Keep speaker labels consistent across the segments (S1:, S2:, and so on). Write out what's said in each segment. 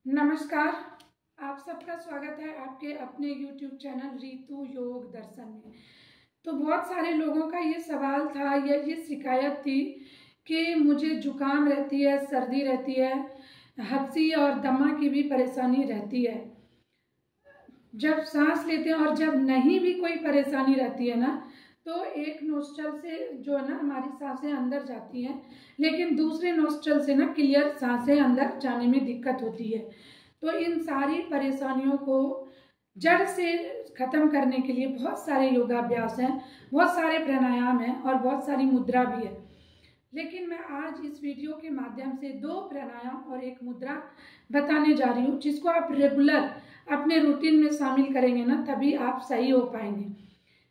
S1: नमस्कार। आप सबका स्वागत है आपके अपने YouTube चैनल रीतु योग दर्शन में। तो बहुत सारे लोगों का ये सवाल था या ये शिकायत थी कि मुझे जुकाम रहती है, सर्दी रहती है, हफ्सी और दमा की भी परेशानी रहती है। जब सांस लेते हैं और जब नहीं भी कोई परेशानी रहती है ना, तो एक नोस्ट्रल से जो है ना हमारी सांसें अंदर जाती हैं, लेकिन दूसरे नोस्ट्रल से ना क्लियर सांसें अंदर जाने में दिक्कत होती है। तो इन सारी परेशानियों को जड़ से खत्म करने के लिए बहुत सारे योगाभ्यास हैं, बहुत सारे प्राणायाम हैं और बहुत सारी मुद्रा भी है। लेकिन मैं आज इस वीडियो के माध्यम से 2 प्राणायाम और 1 मुद्रा बताने जा रही हूँ, जिसको आप रेगुलर अपने रूटीन में शामिल करेंगे ना, तभी आप सही हो पाएंगे।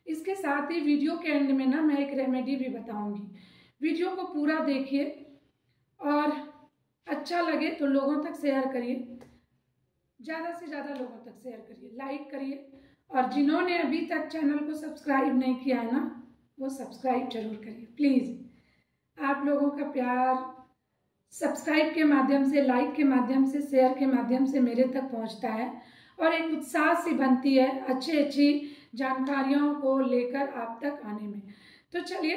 S1: इसके साथ ही वीडियो के एंड में ना मैं एक रेमेडी भी बताऊंगी। वीडियो को पूरा देखिए और अच्छा लगे तो लोगों तक शेयर करिए, ज़्यादा से ज़्यादा लोगों तक शेयर करिए, लाइक करिए, और जिन्होंने अभी तक चैनल को सब्सक्राइब नहीं किया है ना, वो सब्सक्राइब जरूर करिए प्लीज़। आप लोगों का प्यार सब्सक्राइब के माध्यम से, लाइक के माध्यम से, शेयर के माध्यम से मेरे तक पहुंचता है और एक उत्साह सी बनती है अच्छी जानकारियों को लेकर आप तक आने में। तो चलिए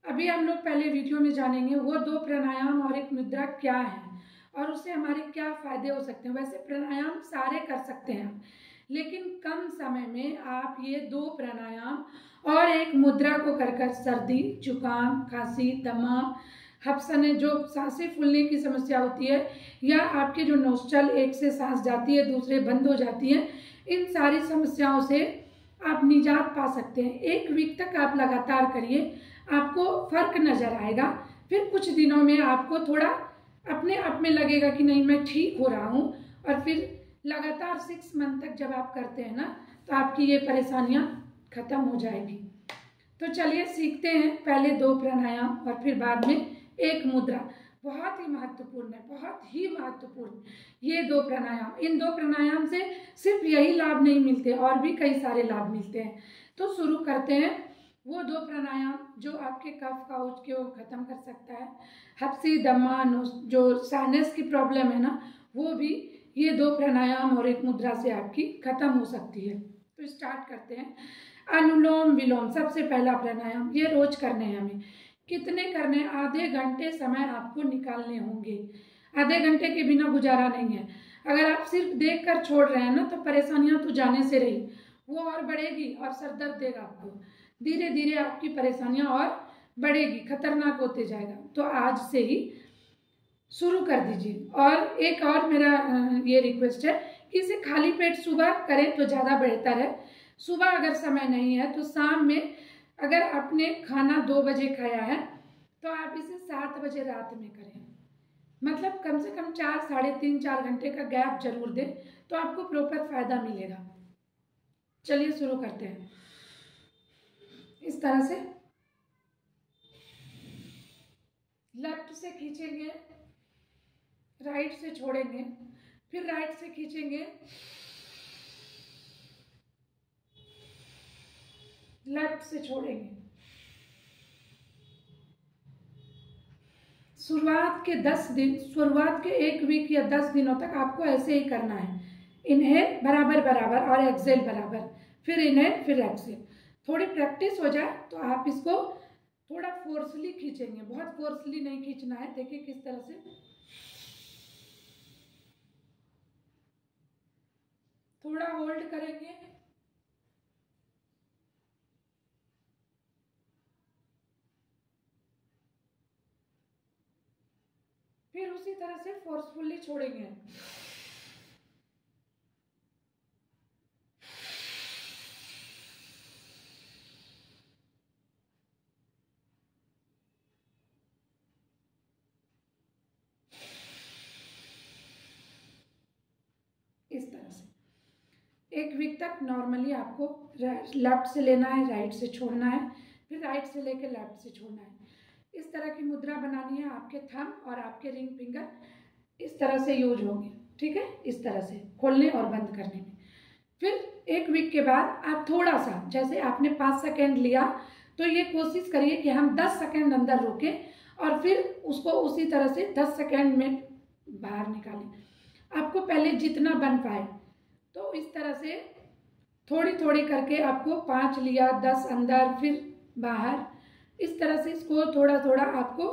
S1: अभी हम लोग पहले वीडियो में जानेंगे वो 2 प्राणायाम और 1 मुद्रा क्या है और उससे हमारे क्या फायदे हो सकते हैं। वैसे प्राणायाम सारे कर सकते हैं, लेकिन कम समय में आप ये 2 प्राणायाम और 1 मुद्रा को कर सर्दी, जुकाम, खांसी, दमा, हफ्सने जो सांसें फूलने की समस्या होती है, या आपके जो नोस्ट्रल एक से सांस जाती है दूसरे बंद हो जाती है, इन सारी समस्याओं से आप निजात पा सकते हैं। 1 वीक तक आप लगातार करिए, आपको फर्क नजर आएगा। फिर कुछ दिनों में आपको थोड़ा अपने आप में लगेगा कि नहीं मैं ठीक हो रहा हूँ, और फिर लगातार 6 मंथ तक जब आप करते हैं ना, तो आपकी ये परेशानियाँ खत्म हो जाएगी। तो चलिए सीखते हैं पहले 2 प्राणायाम और फिर बाद में 1 मुद्रा। बहुत ही महत्वपूर्ण है, बहुत ही महत्वपूर्ण ये 2 प्राणायाम। इन 2 प्राणायाम से सिर्फ यही लाभ नहीं मिलते, और भी कई सारे लाभ मिलते हैं। तो शुरू करते हैं वो 2 प्राणायाम जो आपके कफ काउच को खत्म कर सकता है, हफ्सी, दमा, जो साइनस की प्रॉब्लम है ना, वो भी ये 2 प्राणायाम और 1 मुद्रा से आपकी खत्म हो सकती है। तो स्टार्ट करते हैं। अनुलोम विलोम सबसे पहला प्राणायाम, ये रोज करने हैं हमें। कितने करने? आधे घंटे समय आपको निकालने होंगे। आधे घंटे के बिना गुजारा नहीं है। अगर आप सिर्फ देख कर छोड़ रहे हैं ना, तो परेशानियां तो जाने से रही, वो और बढ़ेगी और सर दर्द देगा आपको। धीरे धीरे आपकी परेशानियां और बढ़ेगी, खतरनाक होते जाएगा। तो आज से ही शुरू कर दीजिए। और एक और मेरा ये रिक्वेस्ट है कि इसे खाली पेट सुबह करें तो ज़्यादा बेहतर है। सुबह अगर समय नहीं है तो शाम में, अगर आपने खाना 2 बजे खाया है तो आप इसे 7 बजे रात में करें। मतलब कम से कम 4, साढ़े 3, 4 घंटे का गैप जरूर दें, तो आपको प्रॉपर फायदा मिलेगा। चलिए शुरू करते हैं। इस तरह से लेफ्ट से खींचेंगे, राइट से छोड़ेंगे, फिर राइट से खींचेंगे, लेफ्ट से छोड़ेंगे। शुरुआत के 1 वीक या 10 दिनों तक आपको ऐसे ही करना है। इनहेल बराबर बराबर और एक्सेल बराबर, फिर इनहेल फिर एक्सेल। थोड़ी प्रैक्टिस हो जाए तो आप इसको थोड़ा फोर्सली खींचेंगे, बहुत फोर्सली नहीं खींचना है। देखिए किस तरह से, थोड़ा होल्ड करेंगे, फिर उसी तरह से फोर्सफुली छोड़ेंगे। इस तरह से 1 वीक तक नॉर्मली आपको लेफ्ट से लेना है, राइट से छोड़ना है, फिर राइट से लेकर लेफ्ट से छोड़ना है। इस तरह की मुद्रा बनानी है। आपके थंब और आपके रिंग फिंगर इस तरह से यूज होंगे, ठीक है, इस तरह से खोलने और बंद करने में। फिर 1 वीक के बाद आप थोड़ा सा, जैसे आपने 5 सेकेंड लिया, तो ये कोशिश करिए कि हम 10 सेकेंड अंदर रोकें और फिर उसको उसी तरह से 10 सेकेंड में बाहर निकालें। आपको पहले जितना बन पाए, तो इस तरह से थोड़ी थोड़ी करके आपको 5 लिया, 10 अंदर फिर बाहर, इस तरह से इसको थोड़ा थोड़ा आपको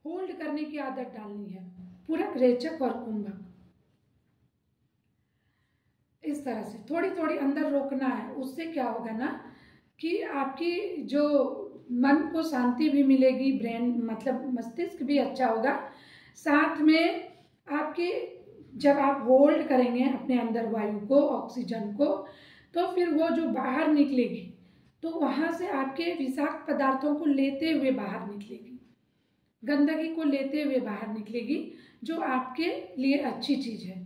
S1: होल्ड करने की आदत डालनी है, पूरक, रेचक और कुंभक। इस तरह से थोड़ी थोड़ी अंदर रोकना है। उससे क्या होगा ना कि आपकी जो मन को शांति भी मिलेगी, ब्रेन मतलब मस्तिष्क भी अच्छा होगा, साथ में आपकी जब आप होल्ड करेंगे अपने अंदर वायु को, ऑक्सीजन को, तो फिर वो जो बाहर निकलेगी तो वहाँ से आपके विषाक्त पदार्थों को लेते हुए बाहर निकलेगी, गंदगी को लेते हुए बाहर निकलेगी, जो आपके लिए अच्छी चीज़ है।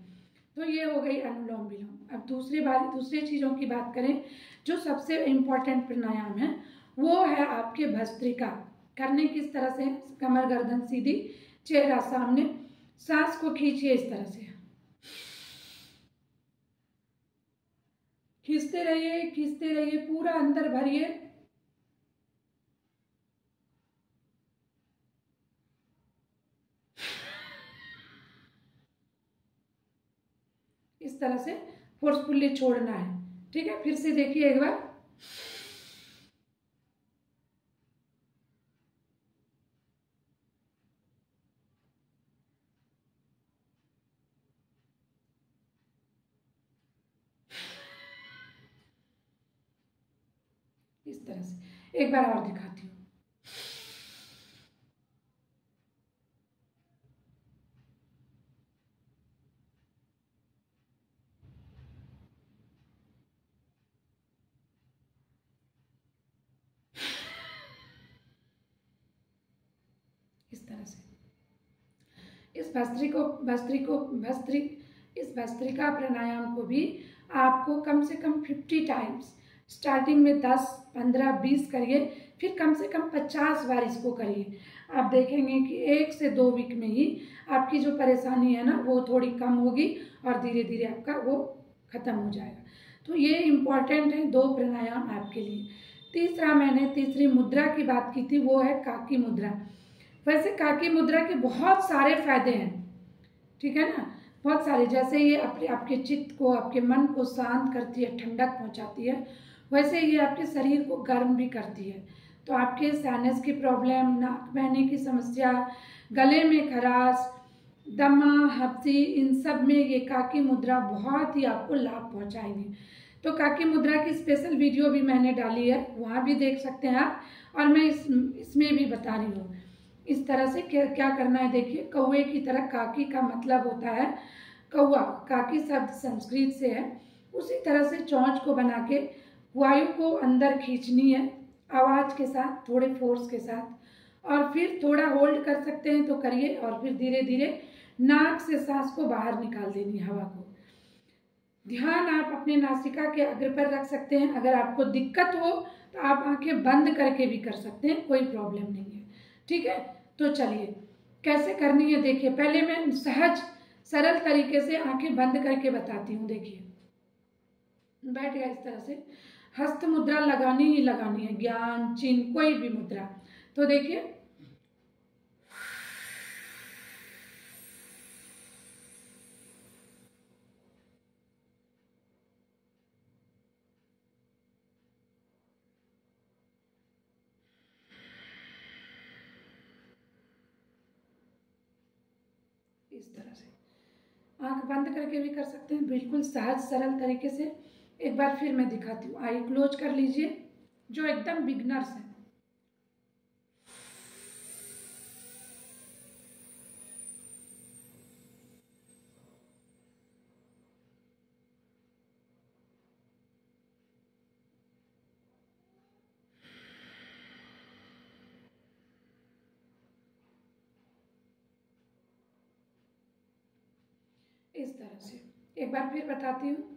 S1: तो ये हो गई अनुलोम विलोम। अब दूसरे चीज़ों की बात करें, जो सबसे इम्पॉर्टेंट प्राणायाम है वो है आपके भस्त्रिका। करने किस तरह से? कमर गर्दन सीधी, चेहरा सामने, सांस को खींचिए इस तरह से, खींचते रहिए, पूरा अंदर भरिए। इस तरह से फोर्सफुली छोड़ना है। ठीक है, फिर से देखिए एक बार। इस तरह से एक बार और दिखाती हूँ। इस तरह से इस भस्त्रिका प्राणायाम को भी आपको कम से कम 50 टाइम्स, स्टार्टिंग में 10, 15, 20 करिए, फिर कम से कम 50 बार इसको करिए। आप देखेंगे कि 1 से 2 वीक में ही आपकी जो परेशानी है ना वो थोड़ी कम होगी और धीरे धीरे आपका वो खत्म हो जाएगा। तो ये इम्पॉर्टेंट है 2 प्राणायाम आपके लिए। मैंने तीसरी मुद्रा की बात की थी, वो है काकी मुद्रा। वैसे काकी मुद्रा के बहुत सारे फायदे हैं, ठीक है ना, बहुत सारे। जैसे ये आपके चित्त को, आपके मन को शांत करती है, ठंडक पहुंचाती है, वैसे ये आपके शरीर को गर्म भी करती है। तो आपके साइनस की प्रॉब्लम, नाक बहने की समस्या, गले में खराश, दमा, हफ्सी, इन सब में ये काकी मुद्रा बहुत ही आपको लाभ पहुंचाएंगे। तो काकी मुद्रा की स्पेशल वीडियो भी मैंने डाली है, वहाँ भी देख सकते हैं आप, और मैं इसमें भी बता रही हूँ। इस तरह से क्या करना है, देखिए, कौवे की तरह। काकी का मतलब होता है कौवा, काकी शब्द संस्कृत से है। उसी तरह से चोंच को बना के वायु को अंदर खींचनी है, आवाज के साथ, थोड़े फोर्स के साथ, और फिर थोड़ा होल्ड कर सकते हैं तो करिए, और फिर धीरे धीरे नाक से सांस को बाहर निकाल देनी, हवा को। ध्यान आप अपने नासिका के अग्र पर रख सकते हैं। अगर आपको दिक्कत हो तो आप आंखें बंद करके भी कर सकते हैं, कोई प्रॉब्लम नहीं है। ठीक है, तो चलिए कैसे करनी है देखिए। पहले मैं सहज सरल तरीके से आंखें बंद करके बताती हूँ। देखिए, बैठ गया इस तरह से, हस्त मुद्रा लगानी ही लगानी है, ज्ञान चिन्ह कोई भी मुद्रा। तो देखिए, इस तरह से आंख बंद करके भी कर सकते हैं, बिल्कुल सहज सरल तरीके से। एक बार फिर मैं दिखाती हूँ, आई क्लोज कर लीजिए, जो एकदम बिगनर्स हैं। इस तरह से एक बार फिर बताती हूँ।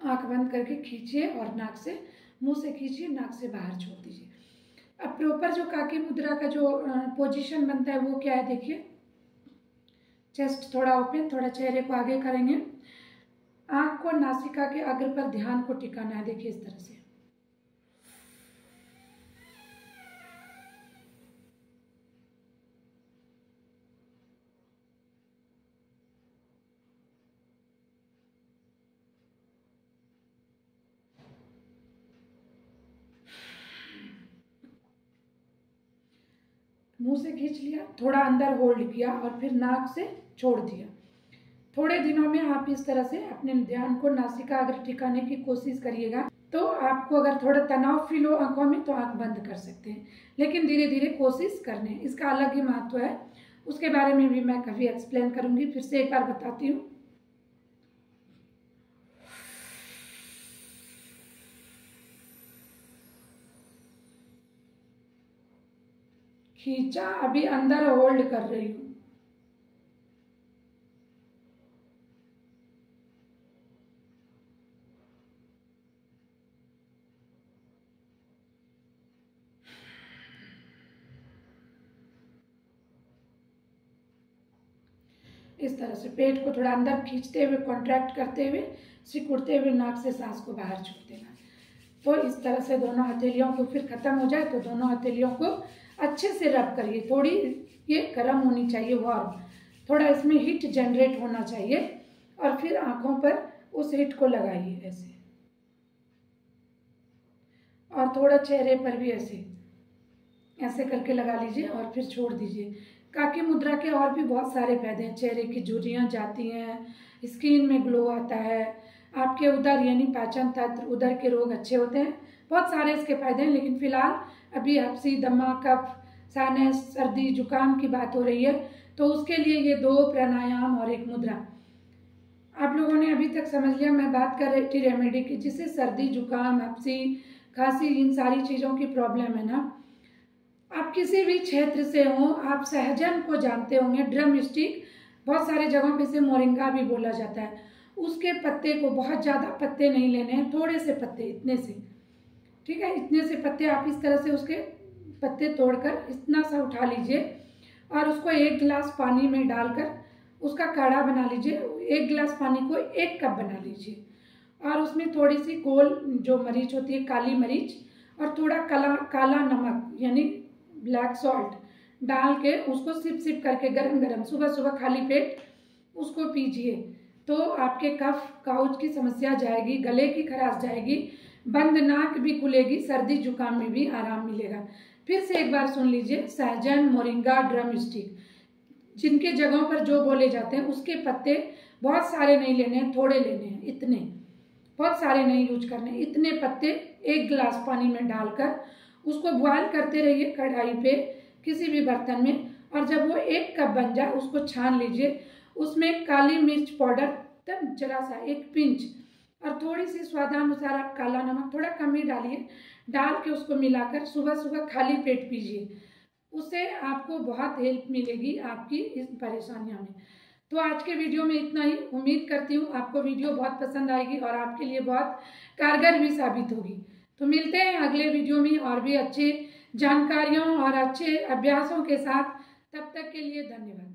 S1: आंख बंद करके खींचिए और नाक से, मुंह से खींचिए, नाक से बाहर छोड़ दीजिए। अब प्रॉपर जो काकी मुद्रा का जो पोजीशन बनता है वो क्या है, देखिए। चेस्ट थोड़ा ओपन, थोड़ा चेहरे को आगे करेंगे, आंख को नासिका के अग्र पर ध्यान को टिकाना है, देखिए इस तरह से। मुंह से खींच लिया, थोड़ा अंदर होल्ड किया और फिर नाक से छोड़ दिया। थोड़े दिनों में आप इस तरह से अपने ध्यान को नासिका अगर टिकाने की कोशिश करिएगा तो आपको अगर थोड़ा तनाव फील हो आंखों में तो आंख बंद कर सकते हैं, लेकिन धीरे धीरे कोशिश करने, इसका अलग ही महत्व है, उसके बारे में भी मैं कभी एक्सप्लेन करूंगी। फिर से एक बार बताती हूँ। खींचा, अभी अंदर होल्ड कर रही हूँ। इस तरह से पेट को थोड़ा अंदर खींचते हुए, कॉन्ट्रैक्ट करते हुए, सिकुड़ते हुए नाक से सांस को बाहर छोड़ देना। तो इस तरह से दोनों हथेलियों को फिर खत्म हो जाए तो दोनों हथेलियों को अच्छे से रब करिए। थोड़ी ये गर्म होनी चाहिए, वार्म, थोड़ा इसमें हीट जनरेट होना चाहिए, और फिर आंखों पर उस हीट को लगाइए ऐसे, और थोड़ा चेहरे पर भी ऐसे ऐसे करके लगा लीजिए और फिर छोड़ दीजिए। काकी मुद्रा के और भी बहुत सारे फायदे हैं। चेहरे की झुर्रियाँ जाती हैं, स्किन में ग्लो आता है, आपके उदर यानी पाचन तंत्र, उदर के रोग अच्छे होते हैं, बहुत सारे इसके फायदे हैं। लेकिन फिलहाल अभी हफ्सी, दमा, कफ, साइनस, सर्दी, जुकाम की बात हो रही है, तो उसके लिए ये 2 प्राणायाम और 1 मुद्रा आप लोगों ने अभी तक समझ लिया। मैं बात कर रही थी रेमेडी की, जिससे सर्दी, जुकाम, हफ्सी, खांसी, इन सारी चीज़ों की प्रॉब्लम है ना। आप किसी भी क्षेत्र से हो, आप सहजन को जानते होंगे, ड्रम स्टिक, बहुत सारे जगहों पे इसे मोरिंगा भी बोला जाता है। उसके पत्ते को, बहुत ज़्यादा पत्ते नहीं लेने हैं, थोड़े से पत्ते, इतने से, ठीक है, इतने से पत्ते आप इस तरह से उसके पत्ते तोड़कर इतना सा उठा लीजिए और उसको 1 गिलास पानी में डालकर उसका काढ़ा बना लीजिए। 1 गिलास पानी को 1 कप बना लीजिए, और उसमें थोड़ी सी गोल जो मरीच होती है, काली मरीच, और थोड़ा काला नमक यानी ब्लैक सॉल्ट डाल के उसको सिप सिप करके गरम गरम सुबह सुबह खाली पेट उसको पीजिए। तो आपके कफ काउच की समस्या जाएगी, गले की खराश जाएगी, बंद नाक भी खुलेगी, सर्दी जुकाम में भी आराम मिलेगा। फिर से एक बार सुन लीजिए, सहजन, मोरिंगा, ड्रम स्टिक, जिनके जगहों पर जो बोले जाते हैं उसके पत्ते बहुत सारे नहीं लेने हैं, थोड़े लेने हैं, इतने, बहुत सारे नहीं यूज करने, इतने पत्ते 1 गिलास पानी में डालकर उसको बॉयल करते रहिए कढ़ाई पे किसी भी बर्तन में, और जब वो 1 कप बन जाए उसको छान लीजिए। उसमें काली मिर्च पाउडर तब जरा सा 1 पिंच, और थोड़ी सी स्वादानुसार आप काला नमक थोड़ा कम ही डालिए, डाल के उसको मिलाकर सुबह सुबह खाली पेट पीजिए। उससे आपको बहुत हेल्प मिलेगी आपकी इस परेशानियों में। तो आज के वीडियो में इतना ही। उम्मीद करती हूँ आपको वीडियो बहुत पसंद आएगी और आपके लिए बहुत कारगर भी साबित होगी। तो मिलते हैं अगले वीडियो में और भी अच्छे जानकारियों और अच्छे अभ्यासों के साथ। तब तक के लिए धन्यवाद।